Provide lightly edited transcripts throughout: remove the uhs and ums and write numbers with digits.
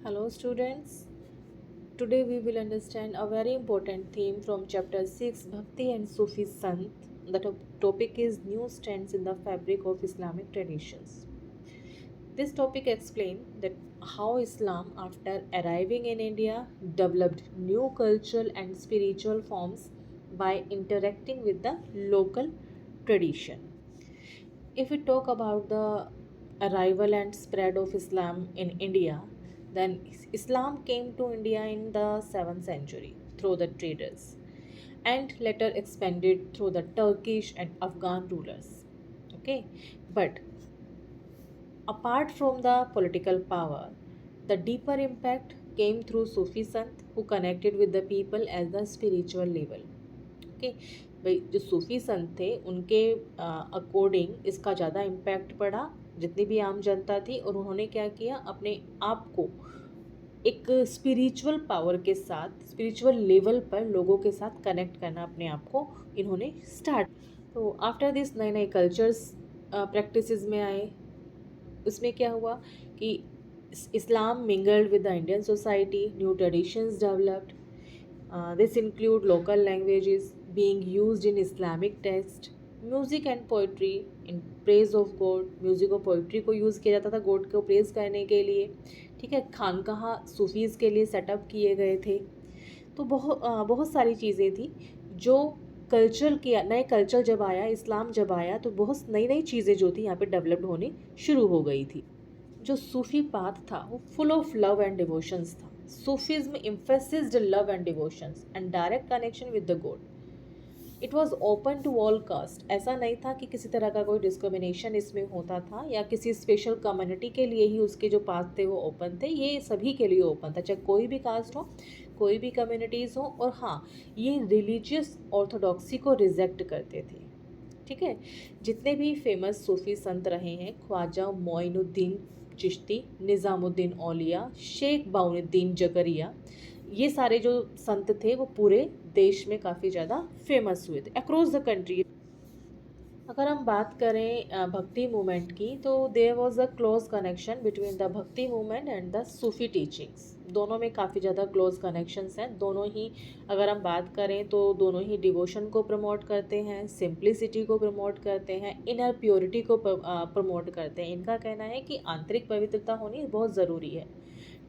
Hello, students. Today we will understand a very important theme from chapter 6 Bhakti and Sufi Sant. The topic is new strands in the fabric of Islamic traditions. This topic explains that how Islam, after arriving in India, developed new cultural and spiritual forms by interacting with the local tradition. If we talk about the arrival and spread of Islam in India, then Islam came to India in the 7th century through the traders and later expanded through the Turkish and Afghan rulers. Okay, but apart from the political power, the deeper impact came through Sufi Sant who connected with the people at the spiritual level. Okay भाई जो सूफी संत थे उनके according इसका ज़्यादा impact पड़ा जितनी भी आम जनता थी और उन्होंने क्या किया अपने आप को एक स्पिरिचुअल पावर के साथ स्पिरिचुअल लेवल पर लोगों के साथ कनेक्ट करना अपने आप को इन्होंने स्टार्ट। तो आफ्टर दिस नए नए कल्चर्स प्रैक्टिसेस में आए। उसमें क्या हुआ कि Islam mingled with the Indian society, new traditions developed. This include local languages being used in Islamic text, music and poetry in praise of God. Music और पोइट्री को यूज़ किया जाता था गॉड को प्रेज करने के लिए. ठीक है, खानकाहा सूफीज़ के लिए सेटअप किए गए थे. तो बहुत सारी चीज़ें थी जो कल्चर किया. नए कल्चर जब आया, इस्लाम जब आया तो बहुत नई नई चीज़ें जो थी यहाँ पे डेवलप्ड होनी शुरू हो गई थी. जो सूफी पाथ था वो full of love and devotions था. Sufism emphasized love and devotions and direct connection with the God. It was open to all caste. ऐसा नहीं था कि किसी तरह का कोई डिस्क्रिमिनेशन इसमें होता था या किसी स्पेशल कम्युनिटी के लिए ही उसके जो पाथ थे वो ओपन थे. ये सभी के लिए ओपन था, चाहे कोई भी कास्ट हो, कोई भी कम्युनिटीज़ हो. और हाँ, ये रिलीजियस ऑर्थोडॉक्सी को रिजेक्ट करते थे. ठीक है, जितने भी फेमस सूफी संत रहे हैं, ख्वाजा मोइनुद्दीन चिश्ती, निज़ामुद्दीन औलिया, शेख बाउनुद्दीन जकरिया, ये सारे जो संत थे वो पूरे देश में काफ़ी ज़्यादा फेमस हुए थे अक्रॉस द कंट्री. अगर हम बात करें भक्ति मूवमेंट की, तो there was a close connection between the Bhakti movement and the Sufi teachings. दोनों में काफ़ी ज़्यादा क्लोज कनेक्शंस हैं. दोनों ही, अगर हम बात करें तो दोनों ही डिवोशन को प्रमोट करते हैं, सिंप्लिसिटी को प्रमोट करते हैं, इनर प्योरिटी को प्रमोट करते हैं. इनका कहना है कि आंतरिक पवित्रता होनी बहुत ज़रूरी है.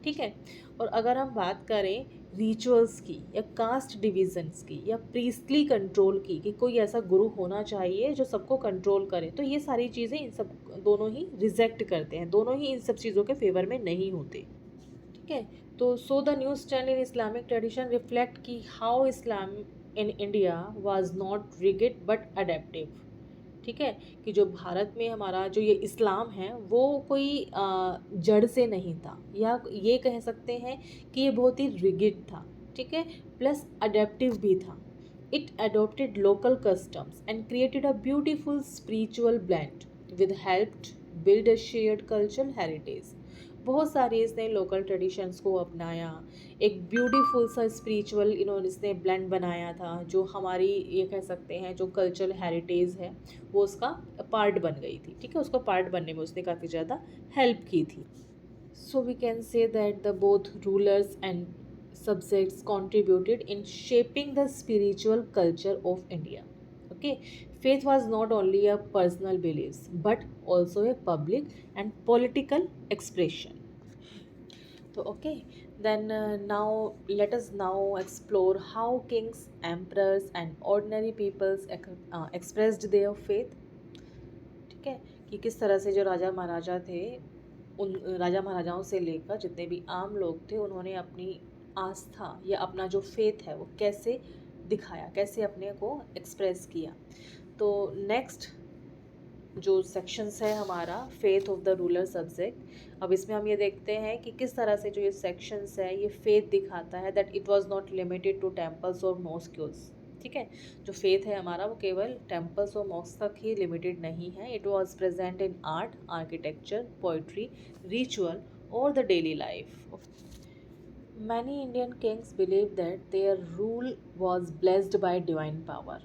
ठीक है, और अगर हम बात करें रिचुअल्स की या कास्ट डिविजन्स की या प्रीस्टली कंट्रोल की, कि कोई ऐसा गुरु होना चाहिए जो सबको कंट्रोल करे, तो ये सारी चीज़ें इन सब दोनों ही रिजेक्ट करते हैं. दोनों ही इन सब चीज़ों के फेवर में नहीं होते. ठीक है, तो so the new stand in Islamic tradition reflect की how Islam in India was not rigid but adaptive. ठीक है, कि जो भारत में हमारा जो ये इस्लाम है वो कोई जड़ से नहीं था, या ये कह सकते हैं कि ये बहुत ही रिगिड था. ठीक है, प्लस अडेप्टिव भी था. It adopted local customs and created a beautiful spiritual blend with helped build a shared cultural heritage. बहुत सारे इसने लोकल ट्रेडिशंस को अपनाया, एक ब्यूटीफुल सा स्पिरिचुअल इन्होंने इसने ब्लेंड बनाया था, जो हमारी ये कह सकते हैं जो कल्चरल हेरिटेज है वो उसका पार्ट बन गई थी. ठीक है, उसका पार्ट बनने में उसने काफ़ी ज़्यादा हेल्प की थी. So we can say that the both rulers and subjects contributed in shaping the spiritual culture of India. Okay, faith was not only a personal beliefs but also a public and political expression. So okay, then now let us now explore how kings, emperors and ordinary peoples expressed their faith. ठीक है, कि किस तरह से जो राजा महाराजा थे, उन राजा महाराजाओं से लेकर जितने भी आम लोग थे, उन्होंने अपनी आस्था या अपना जो फेथ है वो कैसे दिखाया, कैसे अपने को एक्सप्रेस किया. तो नेक्स्ट जो सेक्शंस है हमारा faith of the ruler subject. अब इसमें हम ये देखते हैं कि किस तरह से जो ये सेक्शंस है ये फेथ दिखाता है that it was not limited to temples और मॉस्क्यूज. ठीक है, जो फेथ है हमारा वो केवल टेम्पल्स और मॉस्क तक ही लिमिटेड नहीं है. It was present in art, architecture, poetry, ritual और the daily life. Many Indian kings believed that their rule was blessed by divine power.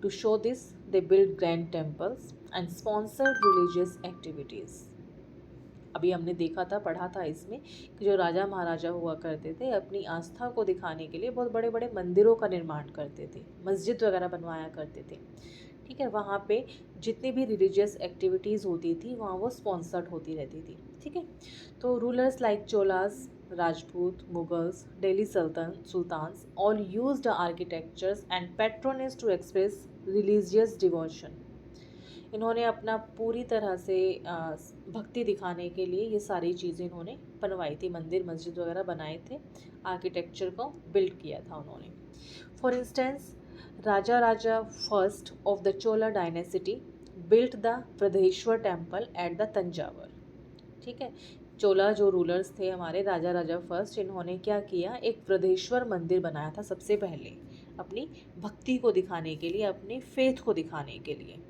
To show this, they built grand temples and sponsored religious activities. अब अभी हमने देखा था, पढ़ा था इसमें कि जो राजा महाराजा हुआ करते थे अपनी आस्था को दिखाने के लिए बहुत बड़े बड़े मंदिरों का निर्माण करते थे, मस्जिद वगैरह बनवाया करते थे। ठीक है, वहाँ पे जितनी भी रिलीजियस एक्टिविटीज़ होती थी वहाँ वो स्पॉन्सर्ड होती रहती थी। ठीक है, तो rulers like Cholas, Rajput, Mughals, Delhi sultans all used architectures and patronage to express religious devotion. इन्होंने अपना पूरी तरह से भक्ति दिखाने के लिए ये सारी चीज़ें इन्होंने बनवाई थी, मंदिर मस्जिद वगैरह बनाए थे, आर्किटेक्चर को बिल्ड किया था उन्होंने। For instance, Raja Raja first of the Chola dynasty built the Brihadeeswara temple at the Thanjavur. ठीक है, चोला जो रूलर्स थे हमारे, राजा राजा फर्स्ट, इन्होंने क्या किया, एक बृहदेश्वर मंदिर बनाया था सबसे पहले, अपनी भक्ति को दिखाने के लिए, अपनी फेथ को दिखाने के लिए।